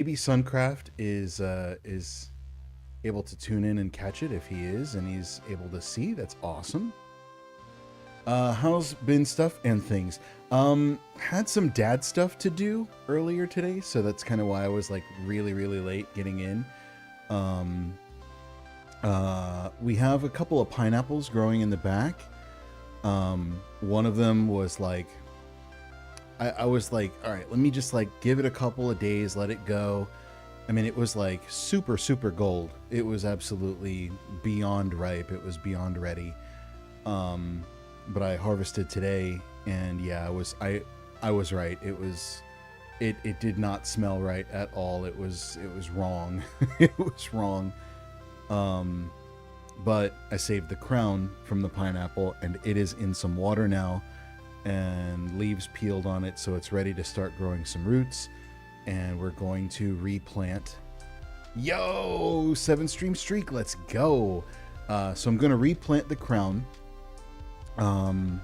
Maybe Suncraft is able to tune in and catch it if he is, and he's able to see. That's awesome. How's been stuff and things? Had some dad stuff to do earlier today, so that's kind of why I was like really, really late getting in. Um, we have a couple of pineapples growing in the back. One of them was like, I was like, all right, let me just like give it a couple of days, let it go. I mean, it was like super, super gold. It was absolutely beyond ripe. It was beyond ready. But I harvested today, and yeah, I was right. It did not smell right at all. It was wrong. It was wrong. Um, but I saved the crown from the pineapple, and it is in some water now, and leaves peeled on it, so it's ready to start growing some roots. And we're going to replant. Yo, 7 stream streak, let's go. So I'm going to replant the crown. I'm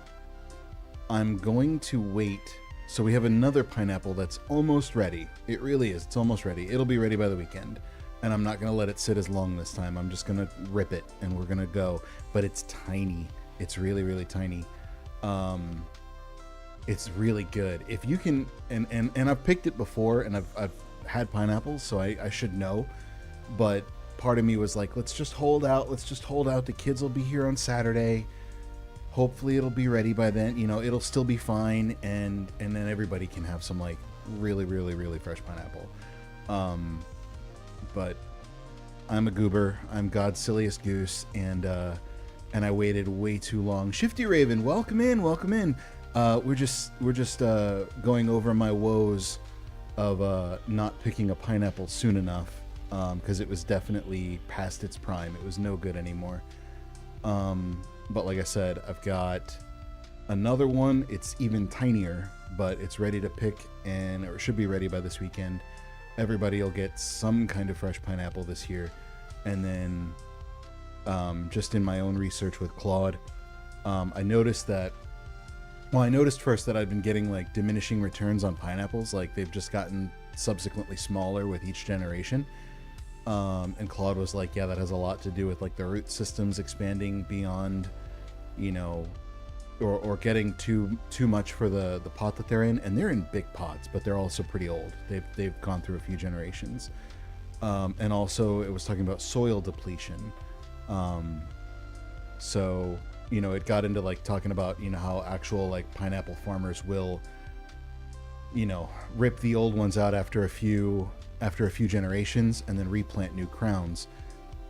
going to wait. So we have another pineapple that's almost ready. It really is. It's almost ready. It'll be ready by the weekend. And I'm not going to let it sit as long this time. I'm just going to rip it and we're going to go. But it's tiny. It's really, really tiny. It's really good. If you can, and I've picked it before, and I've had pineapples, so I should know. But part of me was like, let's just hold out. Let's just hold out. The kids will be here on Saturday. Hopefully it'll be ready by then. You know, it'll still be fine, and then everybody can have some like really, really, really fresh pineapple. But I'm a goober. I'm God's silliest goose, and I waited way too long. Shifty Raven, welcome in, welcome in. We're just going over my woes of not picking a pineapple soon enough, because it was definitely past its prime. It was no good anymore. But like I said, I've got another one. It's even tinier, but it's ready to pick, or should be ready by this weekend. Everybody will get some kind of fresh pineapple this year. And then just in my own research with Claude, I noticed first that I've been getting like diminishing returns on pineapples. Like they've just gotten subsequently smaller with each generation. And Claude was like, yeah, that has a lot to do with like the root systems expanding beyond, you know, or getting too much for the pot that they're in. And they're in big pots, but they're also pretty old. They've gone through a few generations. And also it was talking about soil depletion. So, you know, it got into like talking about, you know, how actual like pineapple farmers will, you know, rip the old ones out after a few generations and then replant new crowns.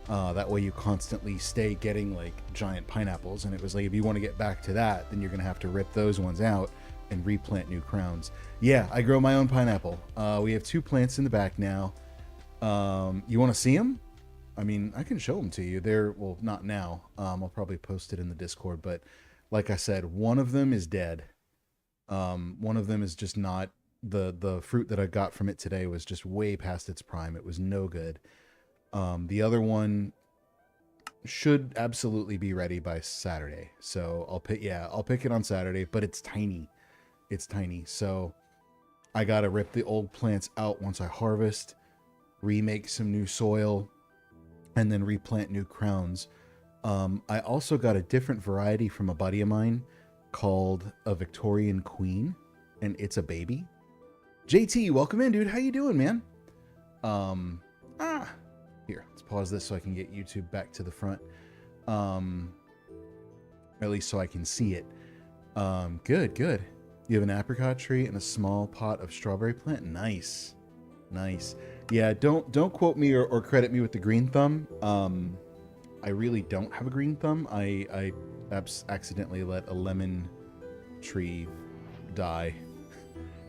That way you constantly stay getting like giant pineapples. And it was like, if you want to get back to that, then you're going to have to rip those ones out and replant new crowns. Yeah, I grow my own pineapple. We have 2 plants in the back now. You want to see them? I mean, I can show them to you. They're, well, not now. I'll probably post it in the Discord, but like I said, one of them is dead. One of them is just not, the fruit that I got from it today was just way past its prime. It was no good. The other one should absolutely be ready by Saturday. So I'll pick it on Saturday, but it's tiny. It's tiny. So I got to rip the old plants out once I harvest, remake some new soil, and then replant new crowns. I also got a different variety from a buddy of mine called a Victorian Queen, and it's a baby. JT, welcome in, dude. How you doing, man? Here, let's pause this so I can get YouTube back to the front. At least so I can see it. Good. You have an apricot tree and a small pot of strawberry plant. Nice. Yeah, don't quote me or credit me with the green thumb. I really don't have a green thumb. I accidentally let a lemon tree die.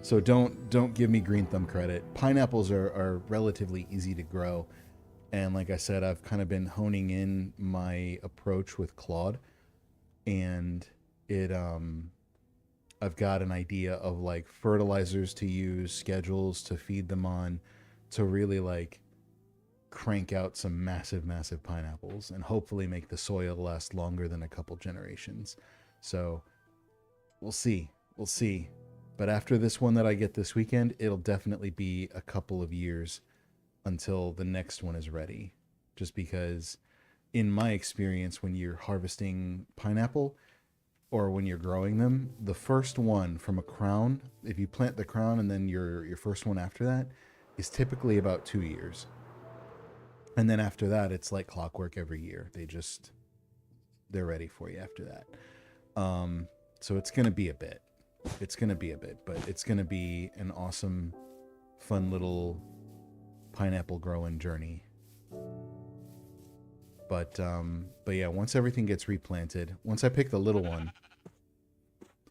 So don't give me green thumb credit. Pineapples are relatively easy to grow. And like I said, I've kind of been honing in my approach with Claude, and I've got an idea of like fertilizers to use, schedules to feed them on, to really like crank out some massive pineapples and hopefully make the soil last longer than a couple generations. So we'll see. But after this one that I get this weekend, it'll definitely be a couple of years until the next one is ready. Just because, in my experience, when you're harvesting pineapple or when you're growing them, the first one from a crown, if you plant the crown and then your first one after that, is typically about 2 years. And then after that, it's like clockwork every year. They're ready for you after that. So it's going to be a bit. It's going to be a bit, but it's going to be an awesome, fun little pineapple growing journey. But yeah, once everything gets replanted, once I pick the little one,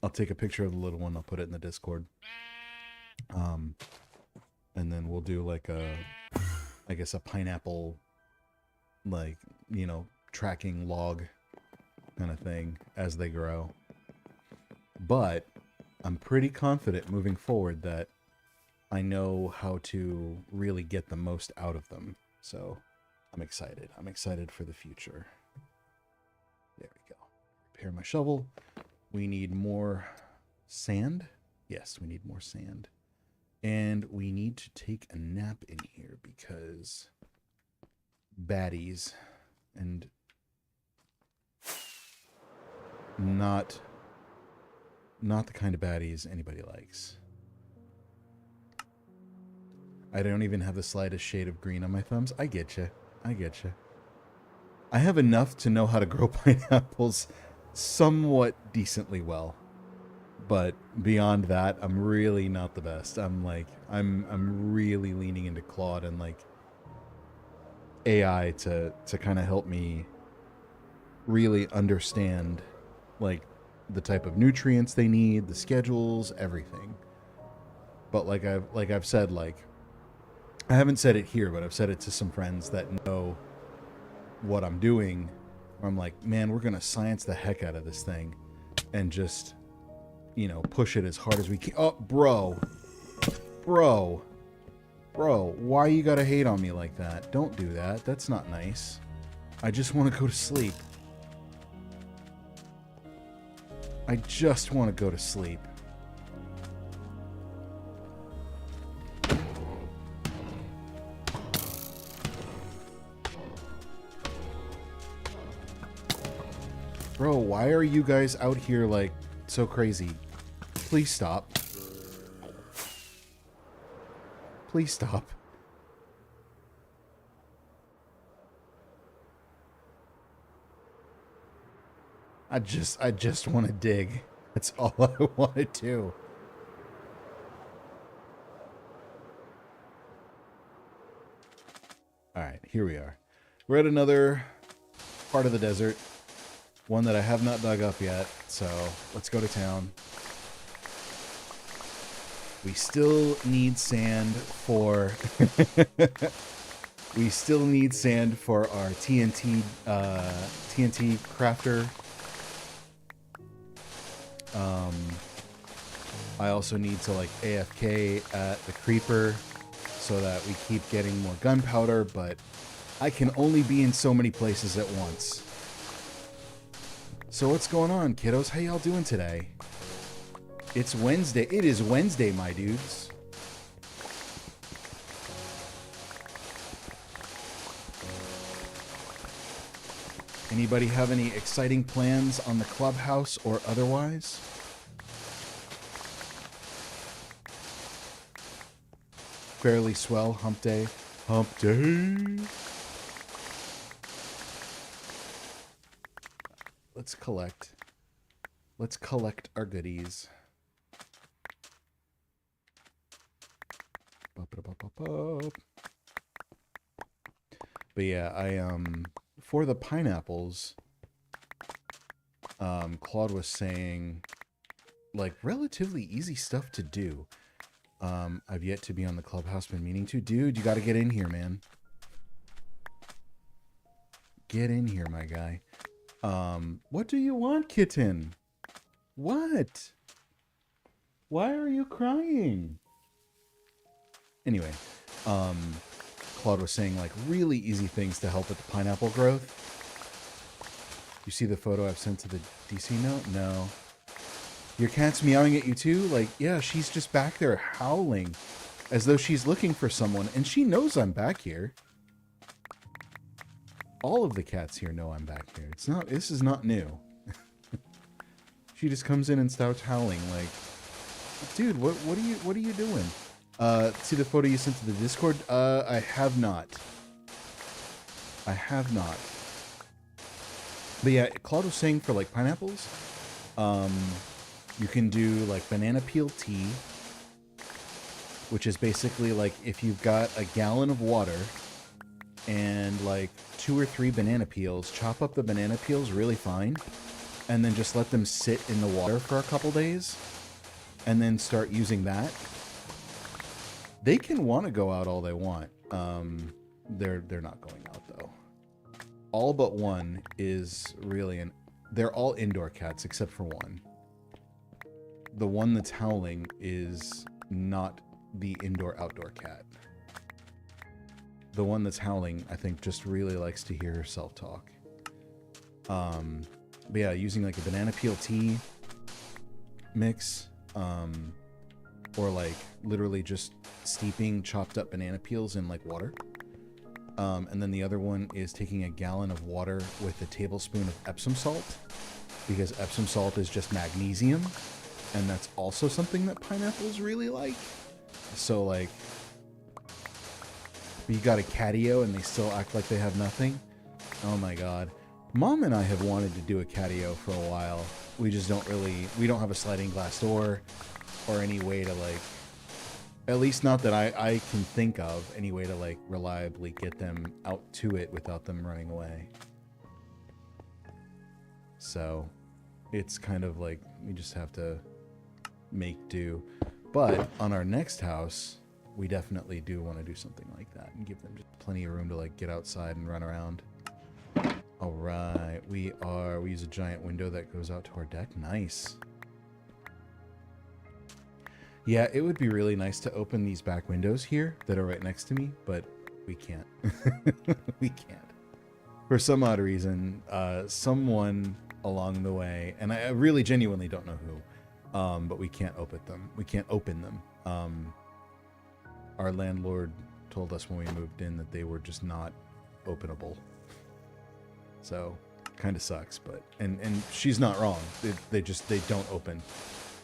I'll take a picture of the little one. I'll put it in the Discord. And then we'll do like I guess a pineapple, like, tracking log kind of thing as they grow. But I'm pretty confident moving forward that I know how to really get the most out of them. So I'm excited. I'm excited for the future. There we go. Repair my shovel. We need more sand. Yes, we need more sand. And we need to take a nap in here because baddies and not the kind of baddies anybody likes. I don't even have the slightest shade of green on my thumbs. I get you. I get you. I have enough to know how to grow pineapples somewhat decently well. But beyond that, I'm really not the best. I'm really leaning into Claude and like AI to kind of help me really understand like the type of nutrients they need, the schedules, everything. But like I've said, like I haven't said it here, but I've said it to some friends that know what I'm doing. Where I'm like, man, we're gonna science the heck out of this thing and just, push it as hard as we can. Oh, bro, why you gotta hate on me like that? Don't do that. That's not nice. I just want to go to sleep. I just want to go to sleep. Bro, why are you guys out here like so crazy? Please stop. Please stop. I just want to dig. That's all I want to do. All right, here we are. We're at another part of the desert. One that I have not dug up yet, so let's go to town. We still need sand for... we still need sand for our TNT crafter. I also need to like AFK at the creeper so that we keep getting more gunpowder, but I can only be in so many places at once. So what's going on, kiddos? How y'all doing today? It's Wednesday. It is Wednesday, my dudes. Anybody have any exciting plans on the clubhouse or otherwise? Fairly swell hump day. Hump day. Let's collect. Let's collect our goodies. But yeah, for the pineapples, Claude was saying, like, relatively easy stuff to do. I've yet to be on the clubhouse, been meaning to. Dude, you gotta get in here, man. Get in here, my guy. What do you want, kitten? What? Why are you crying? Anyway, Claude was saying, like, really easy things to help with the pineapple growth. You see the photo I've sent to the DC note? No. Your cat's meowing at you too? Like, yeah, she's just back there howling. as though she's looking for someone, and she knows I'm back here. All of the cats here know I'm back here. This is not new. She just comes in and starts howling like, dude, what are you doing? See the photo you sent to the Discord? I have not. I have not. But yeah, Claude was saying for like pineapples, you can do like banana peel tea, which is basically like if you've got a gallon of water and like 2 or 3 banana peels, chop up the banana peels really fine, and then just let them sit in the water for a couple days, and then start using that. They can want to go out all they want. They're not going out though. All but one is really they're all indoor cats except for one. The one that's howling is not the indoor-outdoor cat. The one that's howling, I think, just really likes to hear herself talk. But yeah, using like a banana peel tea mix, or like literally just steeping chopped up banana peels in like water. And then the other one is taking a gallon of water with a tablespoon of Epsom salt, because Epsom salt is just magnesium, and that's also something that pineapples really like. So like, you got a catio and they still act like they have nothing. Oh my god. Mom and I have wanted to do a catio for a while. We just we don't have a sliding glass door or any way to like, at least not that I can think of, any way to like reliably get them out to it without them running away. So it's kind of like, we just have to make do. But on our next house, we definitely do want to do something like that and give them just plenty of room to like get outside and run around. All right, we use a giant window that goes out to our deck. Nice. Yeah, it would be really nice to open these back windows here that are right next to me, but we can't. We can't. For some odd reason, someone along the way, and I really genuinely don't know who, but we can't open them. We can't open them. Our landlord told us when we moved in that they were just not openable. So, kind of sucks, but and she's not wrong. They don't open.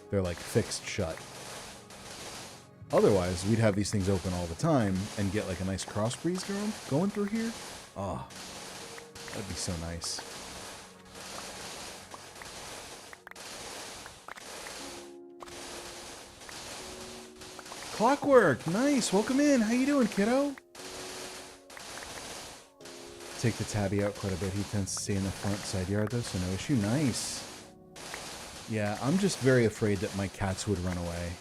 They're like fixed shut. Otherwise, we'd have these things open all the time and get like a nice cross breeze going through here. Oh, that'd be so nice. Clockwork, nice. Welcome in. How you doing, kiddo? Take the tabby out quite a bit. He tends to stay in the front side yard though, so no issue. Nice. Yeah, I'm just very afraid that my cats would run away.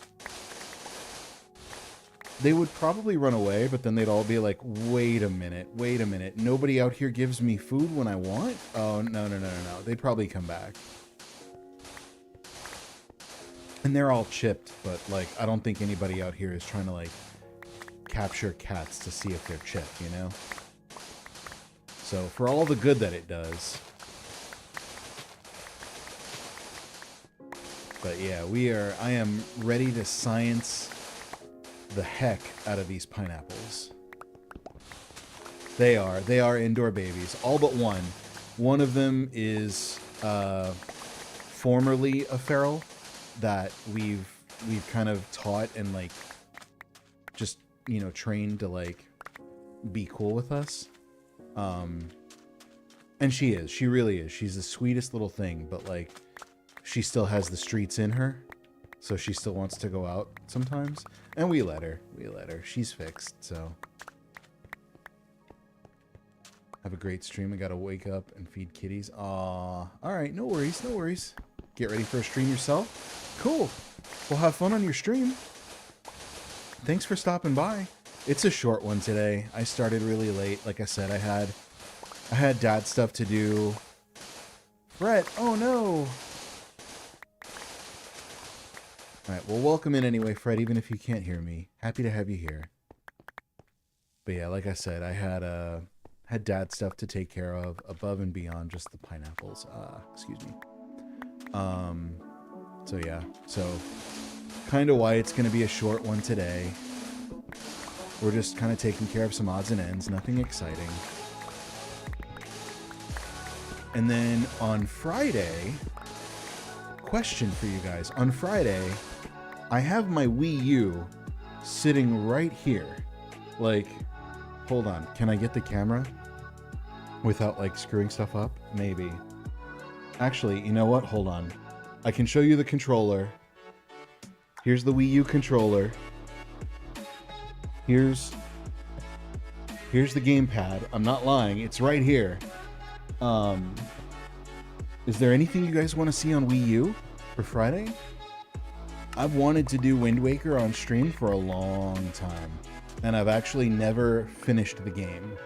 They would probably run away, but then they'd all be like, wait a minute. Nobody out here gives me food when I want? Oh, no. They'd probably come back. And they're all chipped, but like, I don't think anybody out here is trying to like capture cats to see if they're chipped, you know? So for all the good that it does. But yeah, I am ready to science the heck out of these pineapples. They are indoor babies, all but one. One of them is formerly a feral that we've kind of taught and like just, you know, trained to like be cool with us. And she really is. She's the sweetest little thing, but like she still has the streets in her. So she still wants to go out sometimes. And we let her. She's fixed, so. Have a great stream. I gotta wake up and feed kitties. Aw. Alright, no worries. Get ready for a stream yourself. Cool. Well, have fun on your stream. Thanks for stopping by. It's a short one today. I started really late. Like I said, I had dad stuff to do. Brett, oh no. Alright, well, welcome in anyway, Fred, even if you can't hear me. Happy to have you here. But yeah, like I said, I had dad stuff to take care of above and beyond just the pineapples. Excuse me. So yeah, so kind of why it's going to be a short one today. We're just kind of taking care of some odds and ends, nothing exciting. And then on Friday, question for you guys. On Friday, I have my Wii U sitting right here. Like, hold on. Can I get the camera without like screwing stuff up? Maybe. Actually, you know what? Hold on. I can show you the controller. Here's the Wii U controller. Here's the gamepad. I'm not lying. It's right here. Is there anything you guys want to see on Wii U for Friday? I've wanted to do Wind Waker on stream for a long time, and I've actually never finished the game.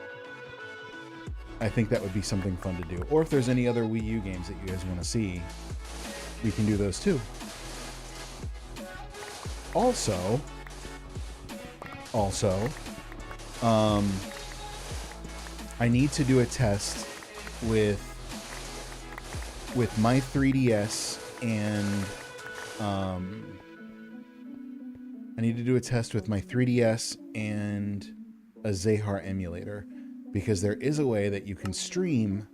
I think that would be something fun to do. Or if there's any other Wii U games that you guys want to see, we can do those too. Also, I need to do a test with my 3DS and I need to do a test with my 3DS and a Zahar emulator, because there is a way that you can stream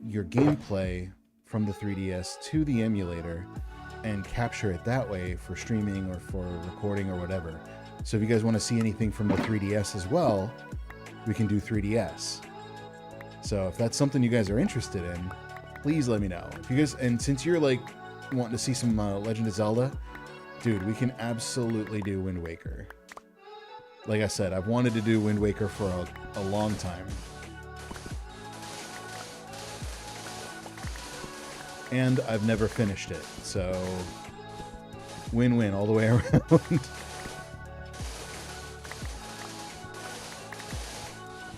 your gameplay from the 3DS to the emulator and capture it that way for streaming or for recording or whatever. So if you guys want to see anything from the 3DS as well, we can do 3DS. So if that's something you guys are interested in, please let me know. If you guys, and since you're like wanting to see some Legend of Zelda, dude, we can absolutely do Wind Waker. Like I said, I've wanted to do Wind Waker for a long time. And I've never finished it, so win-win all the way around.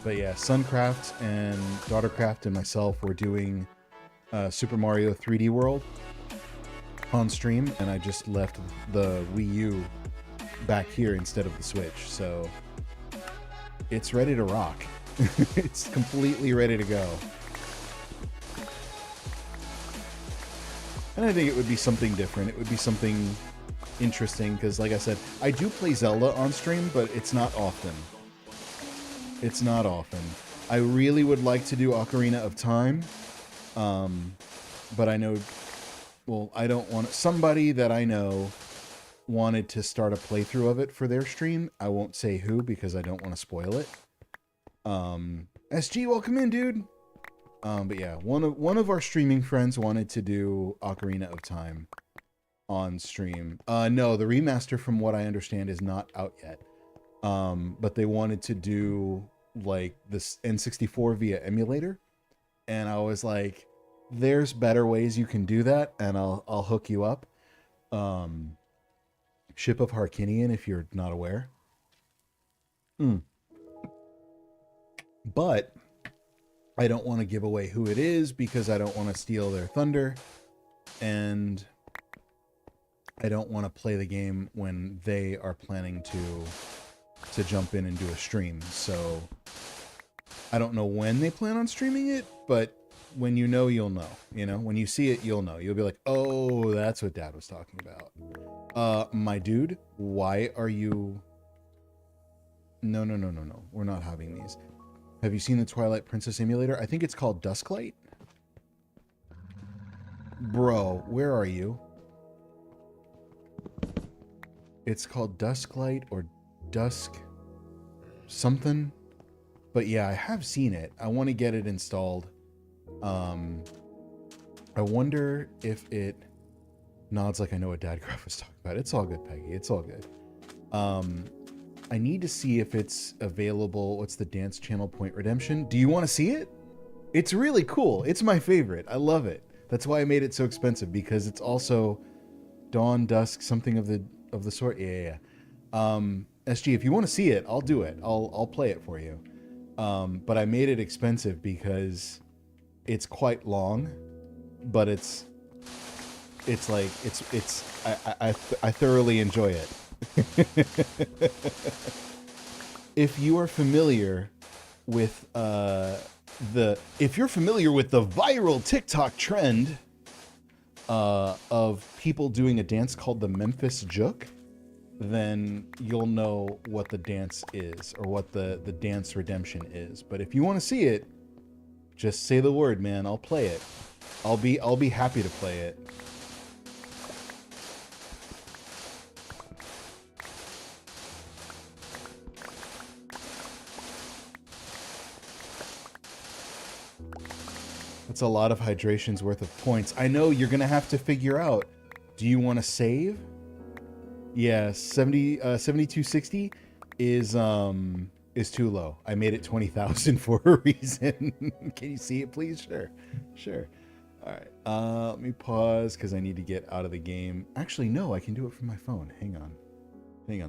But yeah, Suncraft and Daughtercraft and myself were doing Super Mario 3D World on stream, and I just left the Wii U back here instead of the Switch, so it's ready to rock. It's completely ready to go. And I think it would be something different. It would be something interesting, because like I said, I do play Zelda on stream, but it's not often. It's not often. I really would like to do Ocarina of Time, but I know, well, I don't want, somebody that I know wanted to start a playthrough of it for their stream. I won't say who because I don't want to spoil it. SG, welcome in, dude. But yeah, one of our streaming friends wanted to do Ocarina of Time on stream. No, the remaster, from what I understand, is not out yet. But they wanted to do like this N64 via emulator, and I was like, "There's better ways you can do that, and I'll hook you up." Ship of Harkinian, if you're not aware. But I don't want to give away who it is because I don't want to steal their thunder, and I don't want to play the game when they are planning to jump in and do a stream. So I don't know when they plan on streaming it, but when you know, you'll know. You know, when you see it, you'll know. You'll be like, oh, that's what Dad was talking about. My dude, why are you... No. We're not having these. Have you seen the Twilight Princess emulator? I think it's called Dusklight. Bro, where are you? It's called Dusklight or Dusk something. But yeah, I have seen it. I want to get it installed. I wonder if it nods like I know what Dadcraft was talking about. It's all good, Peggy. It's all good. I need to see if it's available. What's the Dance Channel Point Redemption? Do you want to see it? It's really cool. It's my favorite. I love it. That's why I made it so expensive, because it's also dawn, dusk, something of the sort. Yeah. SG, if you want to see it, I'll do it. I'll play it for you. But I made it expensive because it's quite long, but I thoroughly enjoy it. If you are familiar with if you're familiar with the viral TikTok trend of people doing a dance called the Memphis Juke, then you'll know what the dance is, or what the dance redemption is. But if you want to see it, just say the word, man. I'll play it. I'll be happy to play it. That's a lot of hydration's worth of points. I know you're gonna have to figure out. Do you want to save? Yeah, 7260 is too low. I made it 20,000 for a reason. Can you see it, please? Sure. All right. Let me pause because I need to get out of the game. Actually, no, I can do it from my phone. Hang on.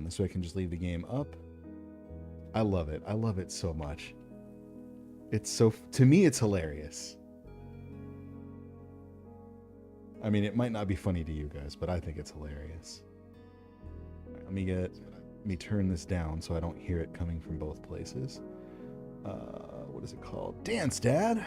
This way I can just leave the game up. I love it. I love it so much. It's so, to me, it's hilarious. I mean, it might not be funny to you guys, but I think it's hilarious. Right, let me turn this down so I don't hear it coming from both places. What is it called? Dance, Dad.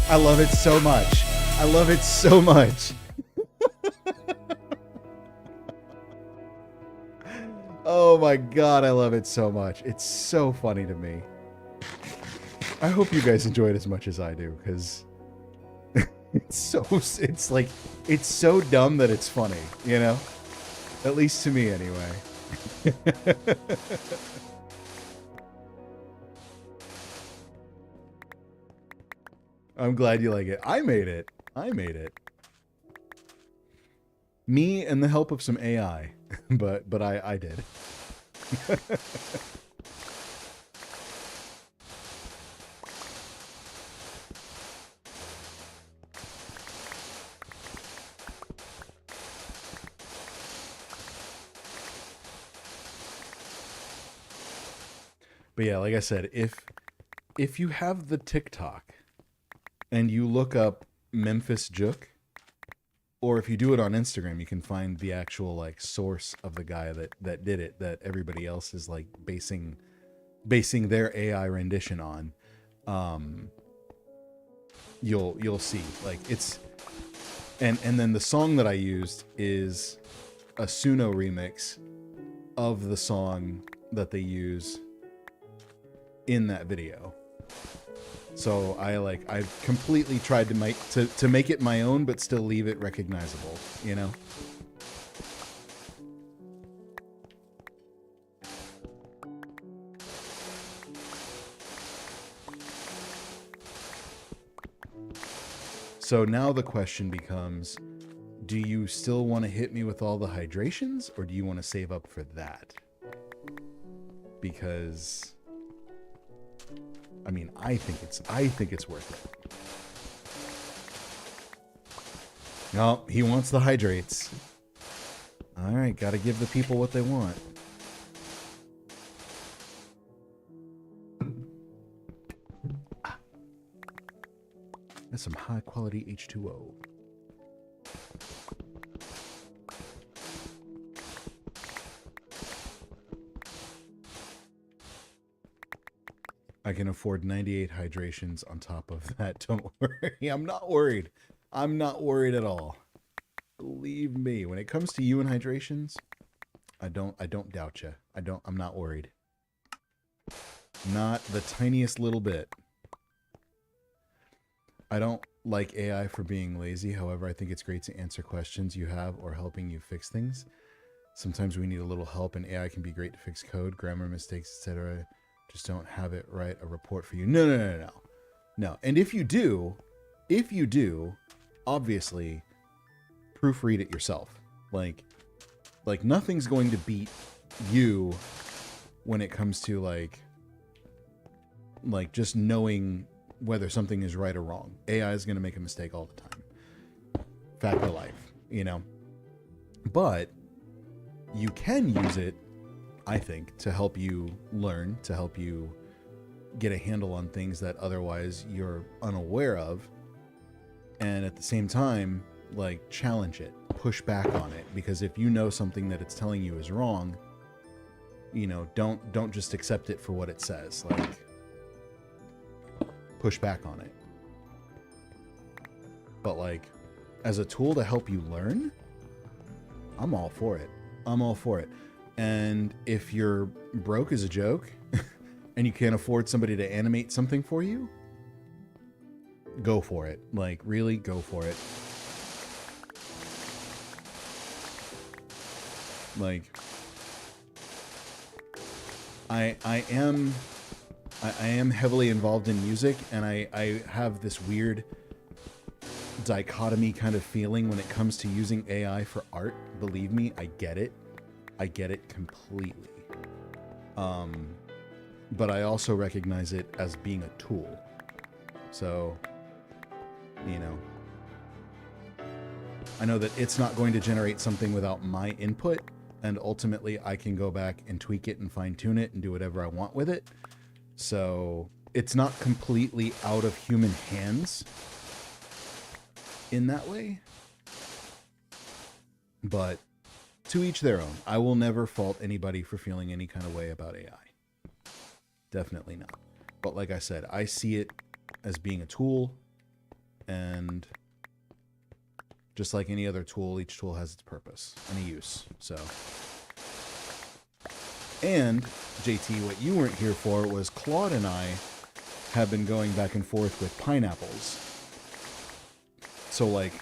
I love it so much. I love it so much. Oh my god, I love it so much. It's so funny to me. I hope you guys enjoy it as much as I do, because it's so dumb that it's funny, you know? At least to me, anyway. I'm glad you like it. I made it. Me and the help of some AI, but I did. But yeah, like I said, if you have the TikTok and you look up Memphis Jook, or if you do it on Instagram, you can find the actual like source of the guy that did it, that everybody else is like basing their AI rendition on. You'll see, like, it's, and then the song that I used is a Suno remix of the song that they use in that video. So I've completely tried to make it my own, but still leave it recognizable, you know? So now the question becomes, do you still want to hit me with all the hydrations, or do you want to save up for that? Because I mean, I think it's worth it. No, he wants the hydrates. All right, got to give the people what they want. That's some high quality H2O. I can afford 98 hydrations on top of that. Don't worry. I'm not worried. I'm not worried at all. Believe me, when it comes to you and hydrations, I don't doubt you. I'm not worried. Not the tiniest little bit. I don't like AI for being lazy. However, I think it's great to answer questions you have or helping you fix things. Sometimes we need a little help, and AI can be great to fix code, grammar mistakes, etc. Just don't have it write a report for you. No. And if you do, obviously, proofread it yourself. Like nothing's going to beat you when it comes to like just knowing whether something is right or wrong. AI is going to make a mistake all the time. Fact of life, you know. But you can use it, I think, to help you learn, to help you get a handle on things that otherwise you're unaware of. And at the same time, like, challenge it, push back on it, because if you know something that it's telling you is wrong, you know, don't just accept it for what it says. Like, push back on it. But like, as a tool to help you learn, I'm all for it. I'm all for it. And if you're broke as a joke and you can't afford somebody to animate something for you, go for it. Like, really go for it. Like, I am heavily involved in music, and I have this weird dichotomy kind of feeling when it comes to using AI for art. Believe me, I get it. I get it completely. But I also recognize it as being a tool. So, you know, I know that it's not going to generate something without my input, and ultimately I can go back and tweak it and fine tune it and do whatever I want with it. So it's not completely out of human hands in that way, but to each their own. I will never fault anybody for feeling any kind of way about AI. Definitely not. But like I said, I see it as being a tool, and just like any other tool, each tool has its purpose and a use. So, and JT, what you weren't here for was Claude and I have been going back and forth with pineapples. So like,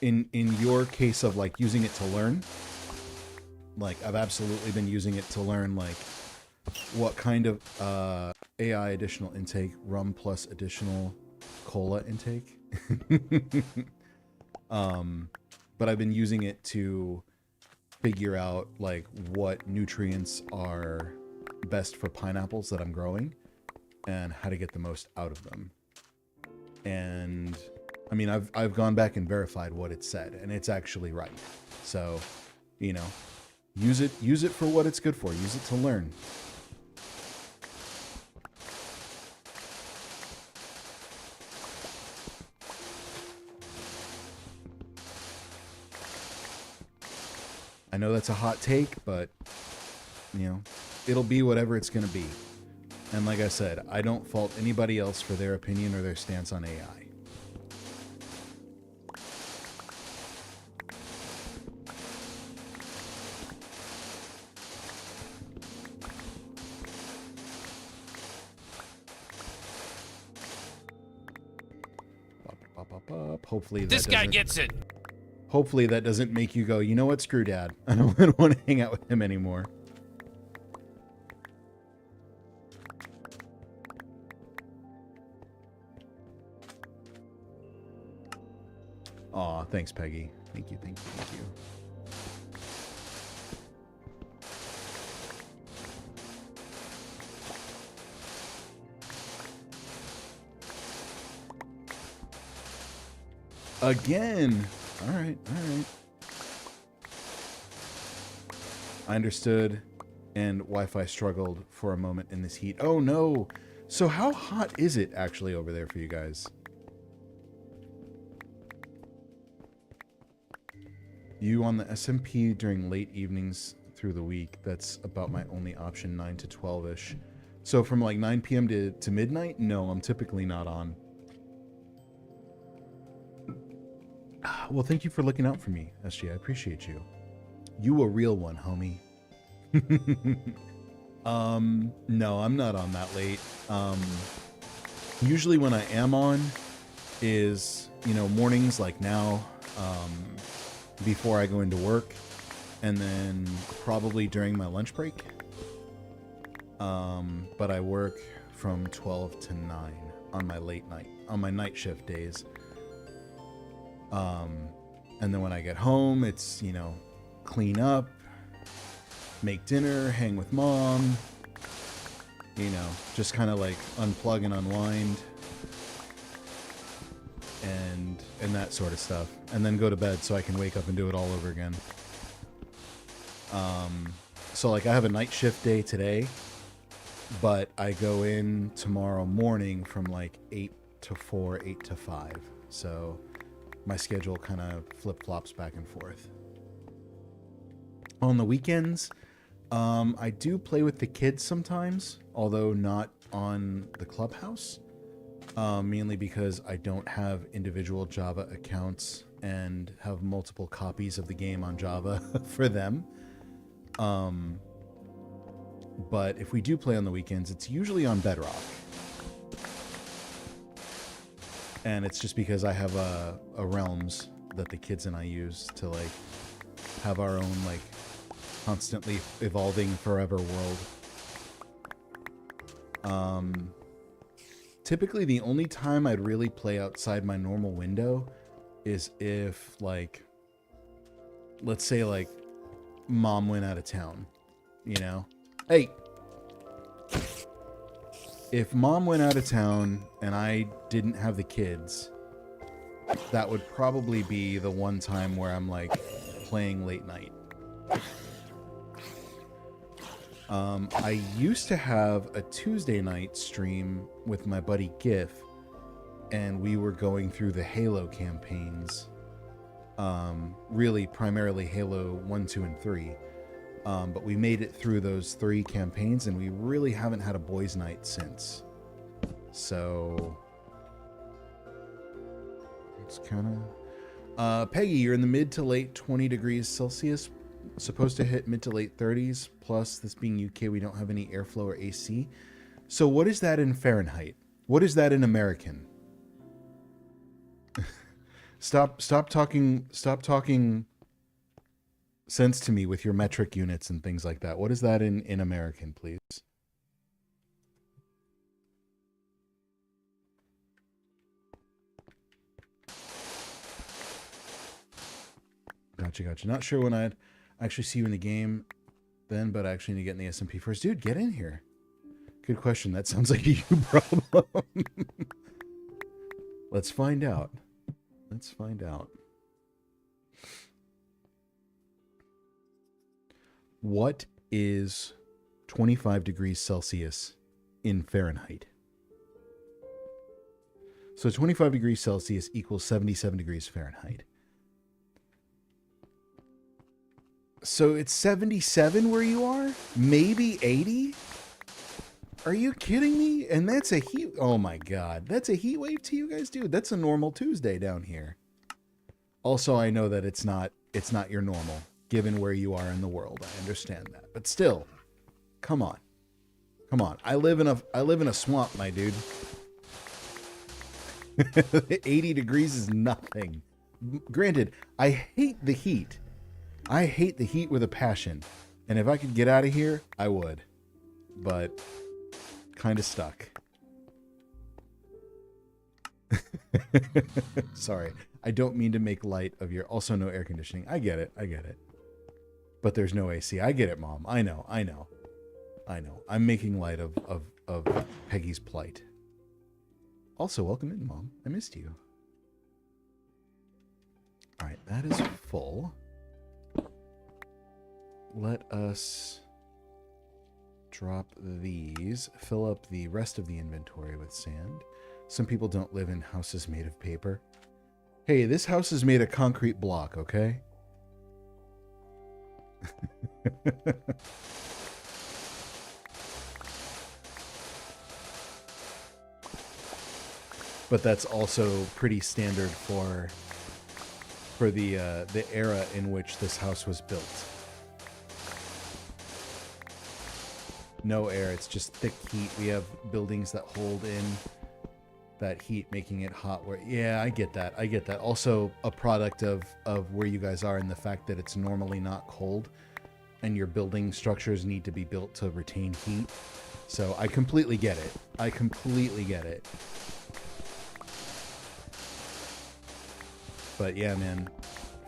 in your case of like using it to learn, like I've absolutely been using it to learn like what kind of AI additional intake, rum plus additional cola intake. But I've been using it to figure out like what nutrients are best for pineapples that I'm growing and how to get the most out of them. And I mean, I've gone back and verified what it said, and it's actually right. So, you know, use it for what it's good for. Use it to learn. I know that's a hot take, but, you know, it'll be whatever it's going to be. And like I said, I don't fault anybody else for their opinion or their stance on AI. Hopefully this guy gets it. Hopefully that doesn't make you go, you know what, screw Dad. I don't want to hang out with him anymore. Aw, thanks, Peggy. Thank you, thank you, thank you. Again. All right, all right. I understood, and Wi-Fi struggled for a moment in this heat. Oh no! So how hot is it actually over there for you guys? You on the SMP during late evenings through the week. That's about my only option, 9 to 12-ish. So from like 9 p.m. to midnight? No, I'm typically not on. Well, thank you for looking out for me, SG. I appreciate you. You a real one, homie. No, I'm not on that late. Usually when I am on is, you know, mornings like now, before I go into work, and then probably during my lunch break. But I work from 12 to 9 on my night shift days. And then when I get home, it's, you know, clean up, make dinner, hang with mom, you know, just kind of like unplug and unwind and that sort of stuff. And then go to bed so I can wake up and do it all over again. So like I have a night shift day today, but I go in tomorrow morning from like 8 to 4, 8 to 5. So my schedule kind of flip-flops back and forth. On the weekends, I do play with the kids sometimes, although not on the Clubhouse, mainly because I don't have individual Java accounts and have multiple copies of the game on Java for them. But if we do play on the weekends, it's usually on Bedrock. And it's just because I have a realms that the kids and I use to like have our own like constantly evolving forever world. Typically the only time I'd really play outside my normal window is if like, let's say like mom went out of town, you know? Hey! If mom went out of town and I didn't have the kids, that would probably be the one time where I'm like playing late night. I used to have a Tuesday night stream with my buddy Gif, and we were going through the Halo campaigns. Really primarily Halo 1, 2, and 3. But we made it through those 3 campaigns, and we really haven't had a boys' night since. So it's kind of... Peggy, you're in the mid to late 20 degrees Celsius. Supposed to hit mid to late 30s. Plus, this being UK, we don't have any airflow or AC. So what is that in Fahrenheit? What is that in American? Stop talking sense to me with your metric units and things like that. What is that in American, please? Gotcha. Not sure when I'd actually see you in the game then, but I actually need to get in the SMP first. Dude, get in here. Good question. That sounds like a you problem. Let's find out. Let's find out. What is 25 degrees Celsius in Fahrenheit? So 25 degrees Celsius equals 77 degrees Fahrenheit. So it's 77 where you are? Maybe 80? Are you kidding me? And that's a heat... Oh my god. That's a heat wave to you guys? Dude, that's a normal Tuesday down here. Also, I know that it's not your normal, given where you are in the world. I understand that. But still, come on. Come on. I live in a swamp, my dude. 80 degrees is nothing. Granted, I hate the heat. I hate the heat with a passion. And if I could get out of here, I would. But kind of stuck. Sorry. I don't mean to make light of your... Also, no air conditioning. I get it. But there's no AC. I get it, Mom. I know. I'm making light of Peggy's plight. Also, welcome in, Mom. I missed you. All right, that is full. Let us drop these. Fill up the rest of the inventory with sand. Some people don't live in houses made of paper. Hey, this house is made of concrete block, okay? But that's also pretty standard for the era in which this house was built. No air, it's just thick heat. We have buildings that hold in that heat, making it hot. Where, yeah, I get that. Also, a product of where you guys are and the fact that it's normally not cold, and your building structures need to be built to retain heat. So I completely get it. But yeah, man,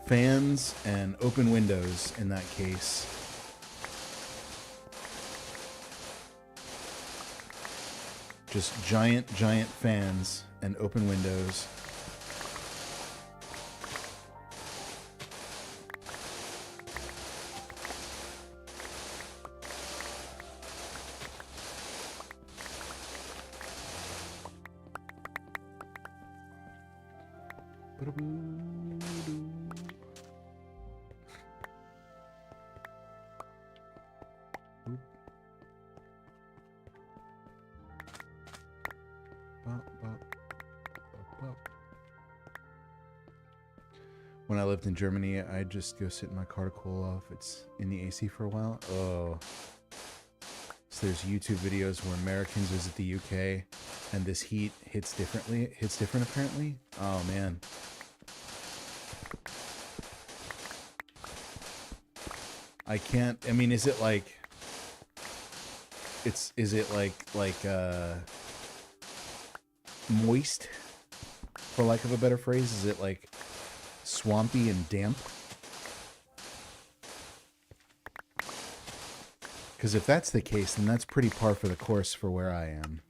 fans and open windows in that case. Just giant fans and open windows. When I lived in Germany, I'd just go sit in my car to cool off. It's in the AC for a while. Oh. So there's YouTube videos where Americans visit the UK and this heat hits differently. It hits different apparently. Oh man. I can't, I mean, is it like, is it like moist, for lack of a better phrase? Is it like swampy and damp? Because if that's the case, then that's pretty par for the course for where I am.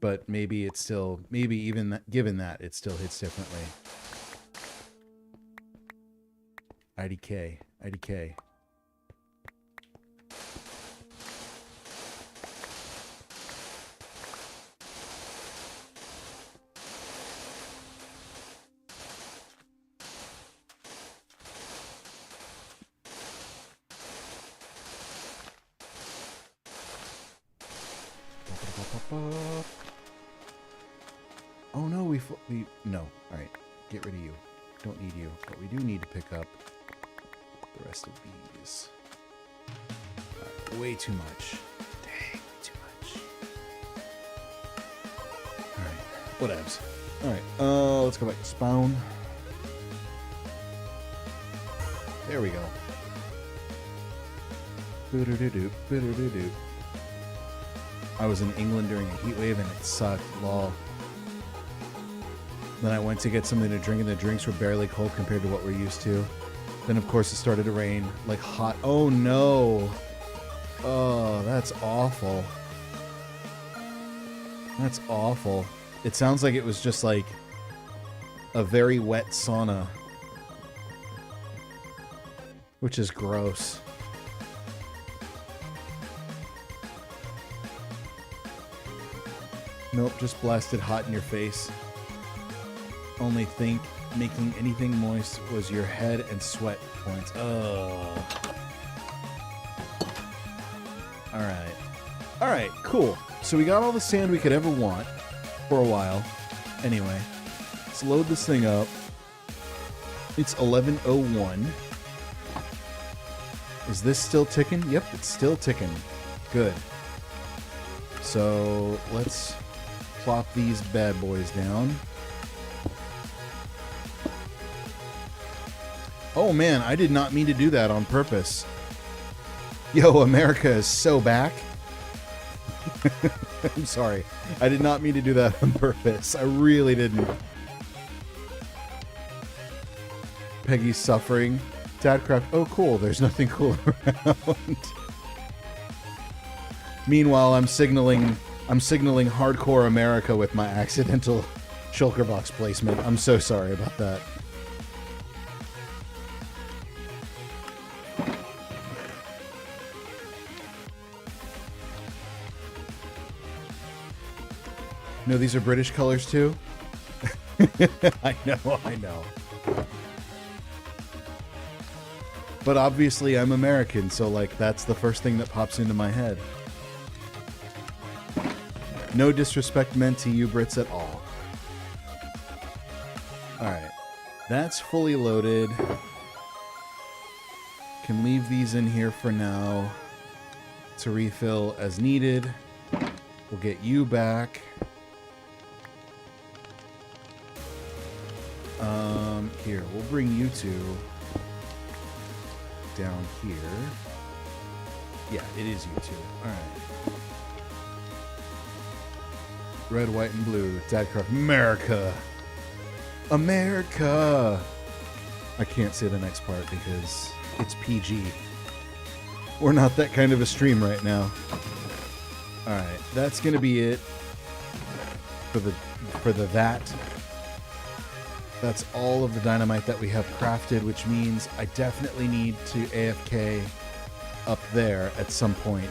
But maybe it's still, maybe even that, given that, it still hits differently. IDK, IDK. Oh no, we no. All right, get rid of you. Don't need you, but we do need to pick up the rest of these. Way too much. Dang, too much. All right, whatevs. All right, let's go back to spawn. There we go. Boo-doo-doo-doo, boo-doo-doo-doo. I was in England during a heat wave and it sucked, lol. Then I went to get something to drink and the drinks were barely cold compared to what we're used to. Then of course it started to rain, like hot. Oh no! Oh, that's awful. That's awful. It sounds like it was just like a very wet sauna. Which is gross. Nope, just blasted hot in your face. Only think making anything moist was your head and sweat points. Oh. Alright. Alright, cool. So we got all the sand we could ever want for a while. Anyway, let's load this thing up. It's 11:01. Is this still ticking? Yep, it's still ticking. Good. So let's plop these bad boys down. Oh man, I did not mean to do that on purpose. Yo, America is so back. I'm sorry. I did not mean to do that on purpose. I really didn't. Peggy's suffering. Dadcraft. Oh, cool. There's nothing cool around. Meanwhile, I'm signaling hardcore America with my accidental shulker box placement. I'm so sorry about that. No, these are British colors too? I know. But obviously I'm American, so like that's the first thing that pops into my head. No disrespect meant to you Brits at all. Alright. That's fully loaded. Can leave these in here for now to refill as needed. We'll get you back. Here, we'll bring you two down here. Yeah, it is you two. Alright. Red, white, and blue. Dadcraft. America! America! I can't say the next part because it's PG. We're not that kind of a stream right now. Alright, that's gonna be it for the that. That's all of the dynamite that we have crafted, which means I definitely need to AFK up there at some point.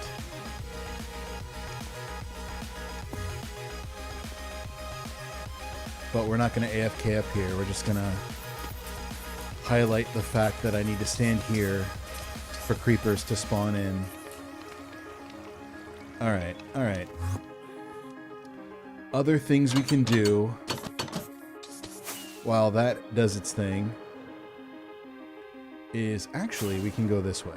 But we're not going to AFK up here. We're just going to highlight the fact that I need to stand here for creepers to spawn in. Alright, alright. Other things we can do while that does its thing is actually we can go this way.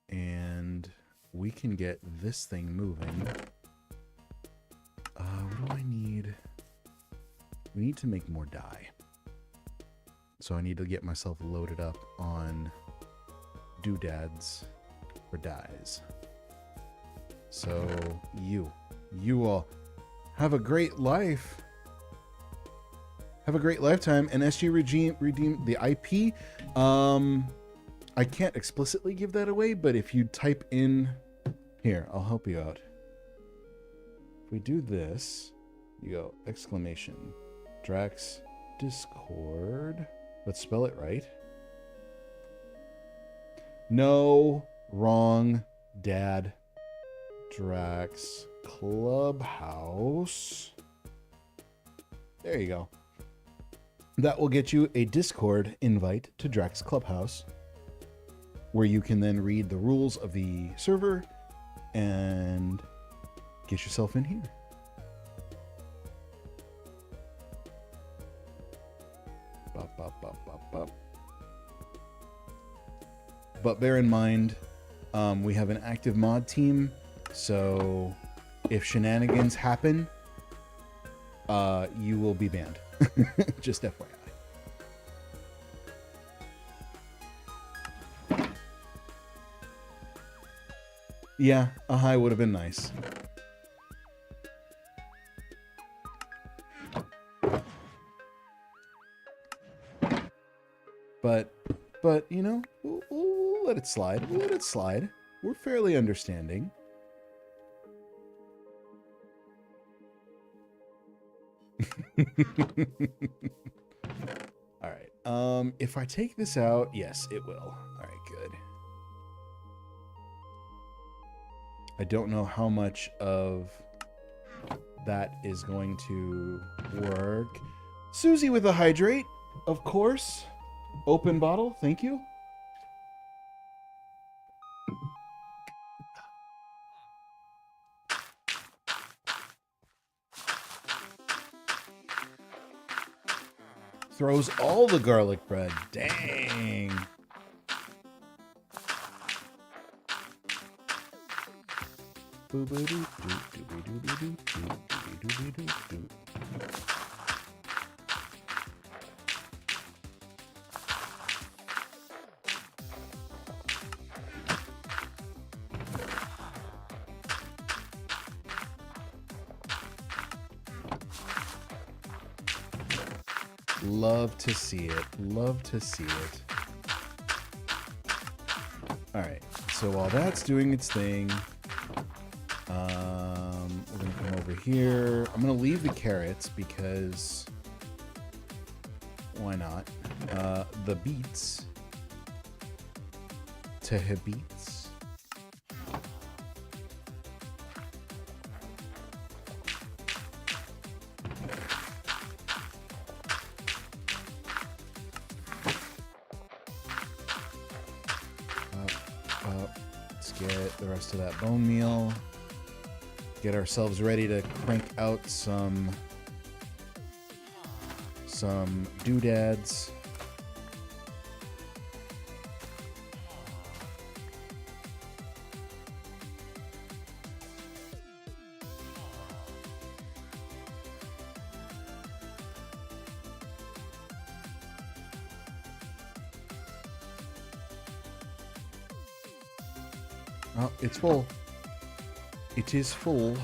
And we can get this thing moving. What do I need? We need to make more dye. So I need to get myself loaded up on doodads for dyes. So you all have a great life. Have a great lifetime. And SG redeemed the IP. I can't explicitly give that away, but if you type in here, I'll help you out. If we do this, you go exclamation Drax Discord. Let's spell it right. No, wrong, Dad. Drax Clubhouse. There you go. That will get you a Discord invite to Drax Clubhouse, where you can then read the rules of the server and get yourself in here. Bop, bop, bop, bop, bop. But bear in mind, we have an active mod team, so if shenanigans happen, you will be banned. Just FYI. Yeah, a high would have been nice. But you know, we'll let it slide. We'll let it slide. We're fairly understanding. All right. If I take this out, yes, it will. All right, good. I don't know how much of that is going to work. Susie with a hydrate, of course. Open bottle, thank you. Throws all the garlic bread. Dang. Love to see it. Love to see it. All right. So while that's doing its thing, we're going to come over here. I'm going to leave the carrots because why not? The beets. Beets. Let's get the rest of that bone meal. Get ourselves ready to crank out some doodads. Oh, it's full. It is full.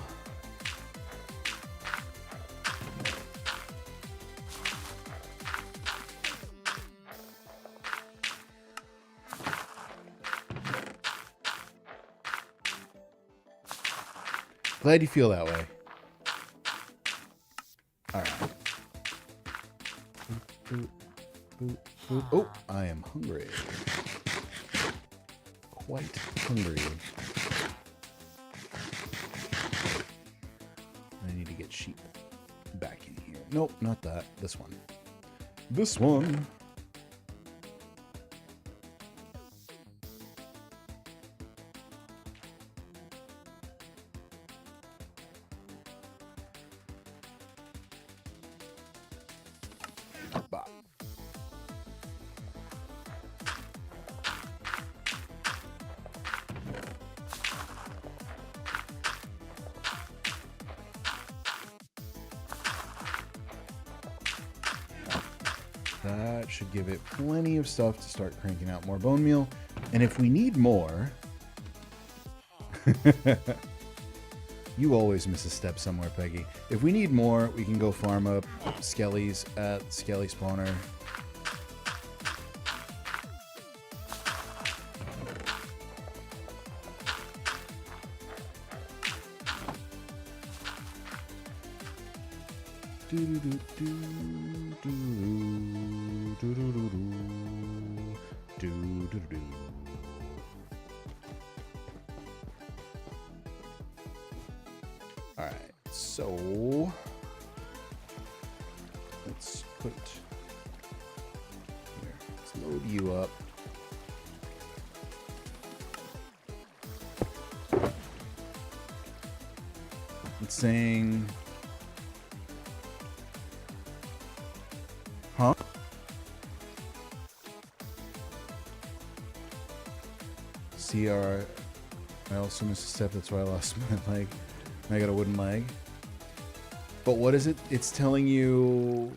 Glad you feel that way. Boop, boop, boop. Oh, I am hungry. Quite hungry. I need to get sheep back in here. Nope, not that. This one. This one. That should give it plenty of stuff to start cranking out more bone meal. And if we need more... You always miss a step somewhere, Peggy. If we need more, we can go farm up skellies at Skelly Spawner. All right, so let's put here. Let's load you up. It's saying, huh? CR. I also missed a step. That's why I lost my leg. I got a wooden leg. But what is it? It's telling you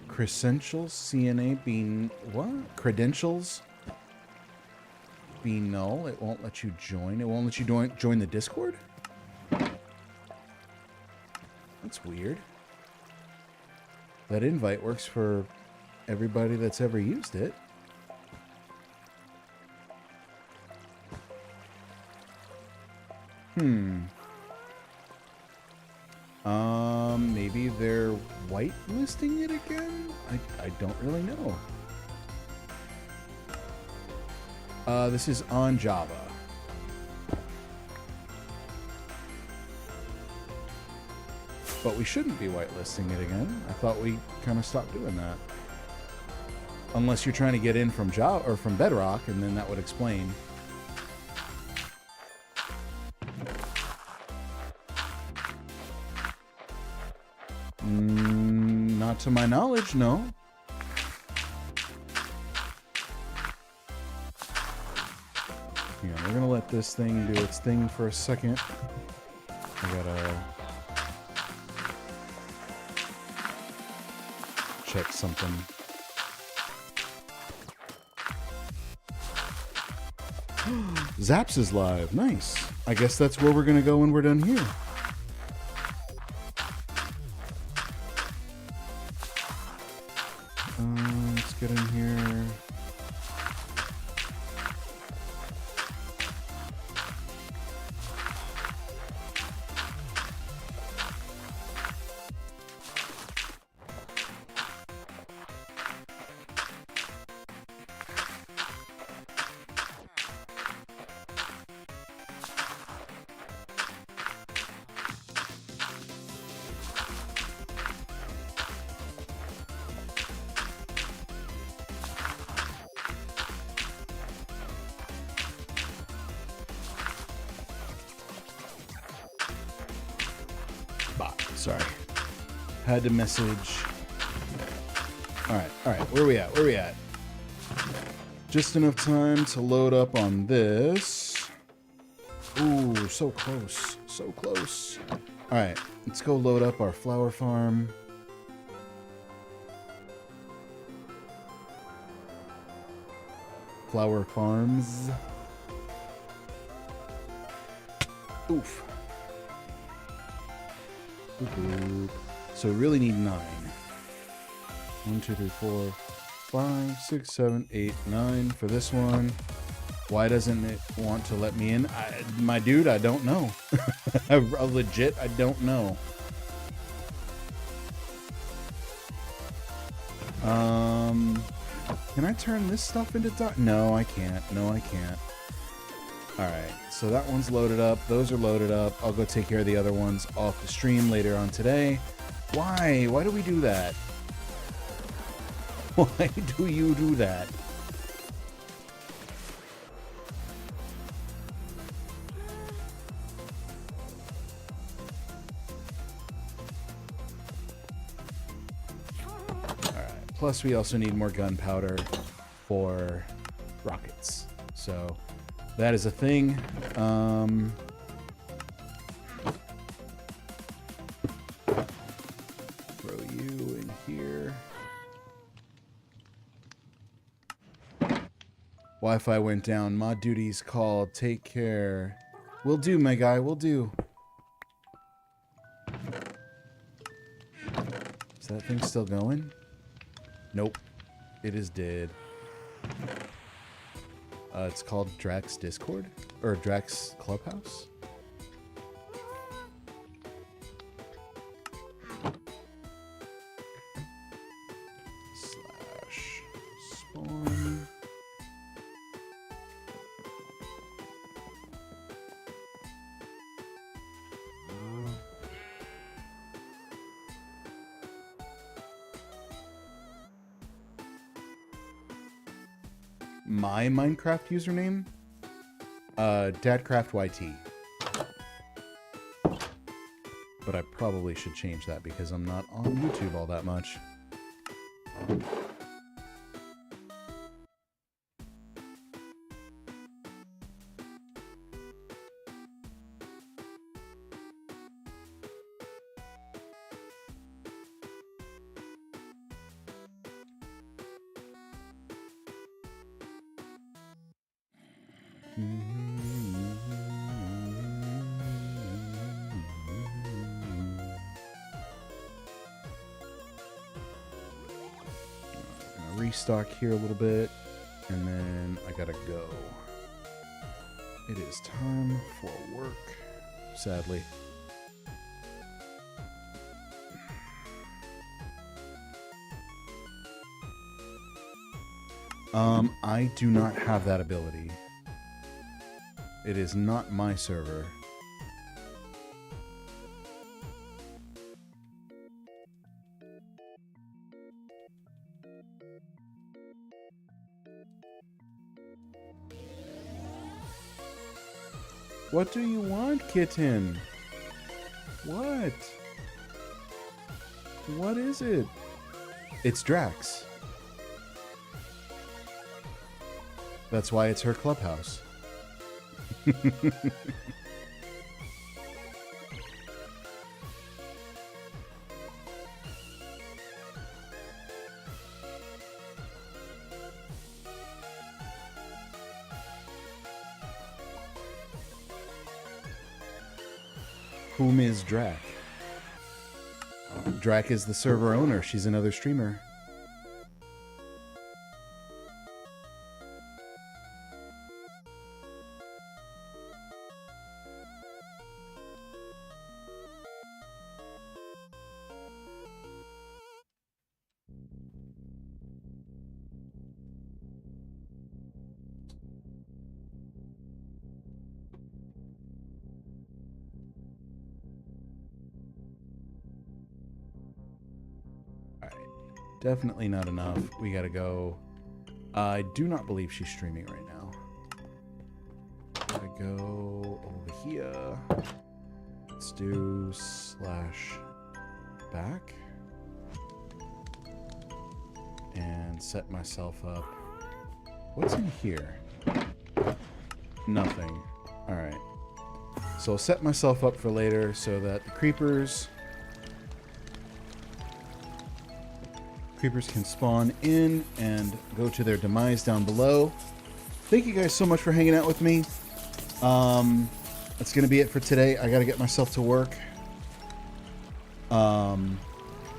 credentials, CNA being what? Credentials being null. It won't let you join. It won't let you join the Discord? That's weird. That invite works for everybody that's ever used it. Maybe they're whitelisting it again? I don't really know. This is on Java. But we shouldn't be whitelisting it again. I thought we kind of stopped doing that. Unless you're trying to get in from Java or from Bedrock, and then that would explain. Not to my knowledge, no. Yeah, we're gonna let this thing do its thing for a second. I gotta check something. Zaps is live. Nice. I guess that's where we're gonna go when we're done here. Let's get in here. Sorry. Had to message. All right. Where are we at? Where are we at? Just enough time to load up on this. Ooh, so close. So close. All right. Let's go load up our flower farm. Flower farms. Oof. So we really need 9. 1, 2, 3, 4, 5, 6, 7, 8, 9 for this one. Why doesn't it want to let me in? My dude, I don't know. Legit, I don't know. Can I turn this stuff into No, I can't. No, I can't. Alright, so that one's loaded up. Those are loaded up. I'll go take care of the other ones off the stream later on today. Why? Why do we do that? Why do you do that? Alright, plus we also need more gunpowder for rockets. So that is a thing. Throw you in here. Wi-Fi went down. Mod duties called. Take care. Will do, my guy. Will do. Is that thing still going? Nope. It is dead. It's called Drax Discord? Or Drax Clubhouse? Slash spawn. My Minecraft username? DadCraftYT. But I probably should change that because I'm not on YouTube all that much. Restock here a little bit, and then I gotta go. It is time for work, sadly. I do not have that ability. It is not my server. What do you want, kitten? What? What is it? It's Drax. That's why it's her clubhouse. Whom is Drac? Drac is the server owner. She's another streamer. Definitely not enough. We gotta go. I do not believe she's streaming right now. Gotta go over here. Let's do /back. And set myself up. What's in here? Nothing. Alright. So I'll set myself up for later so that the creepers can spawn in and go to their demise down below. Thank you guys so much for hanging out with me. That's gonna be it for today. I gotta get myself to work. But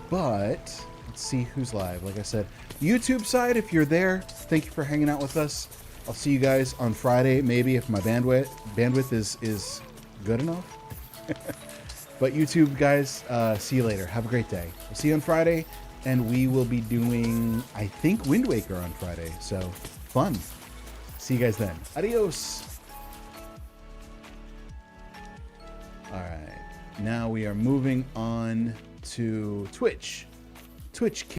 let's see who's live. Like I said, YouTube side, if you're there, thank you for hanging out with us. I'll see you guys on Friday, maybe if my bandwidth is good enough. But YouTube guys, see you later. Have a great day. We'll see you on Friday. And we will be doing, I think, Wind Waker on Friday. So fun. See you guys then. Adios. All right. Now we are moving on to Twitch. Twitch